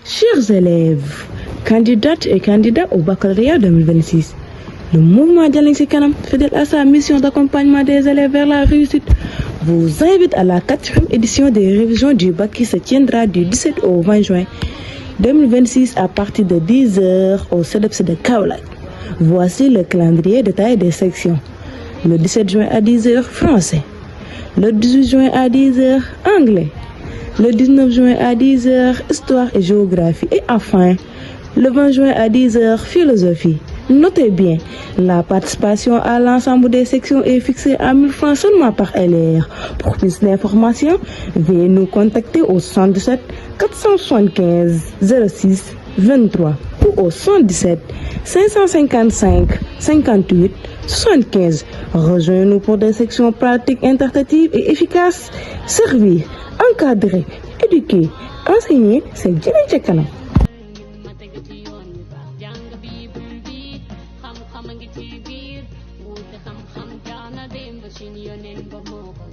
Chers élèves, candidates et candidats au baccalauréat 2026, le mouvement Djalinsi Kanam, fidèle à sa mission d'accompagnement des élèves vers la réussite, vous invite à la 4e édition des révisions du bac qui se tiendra du 17 au 20 juin 2026 à partir de 10h au CEDEPS de Kaolack. Voici le calendrier détaillé des sections. Le 17 juin à 10h, français. Le 18 juin à 10h, anglais. Le 19 juin à 10h, histoire et géographie. Et enfin, le 20 juin à 10h, philosophie. Notez bien, la participation à l'ensemble des sections est fixée à 1000 francs seulement par LR. Pour plus d'informations, veuillez nous contacter au 77 475 06 23 ou au 77 555 58 75. Rejoignez-nous pour des sections pratiques, interactives et efficaces. Servir, encadrer, éduquer, enseigner, c'est Djalinsi Kanam. xam-xam a ngi ci biir wuute xam-xam jaana démb ci yoneen ba moo ko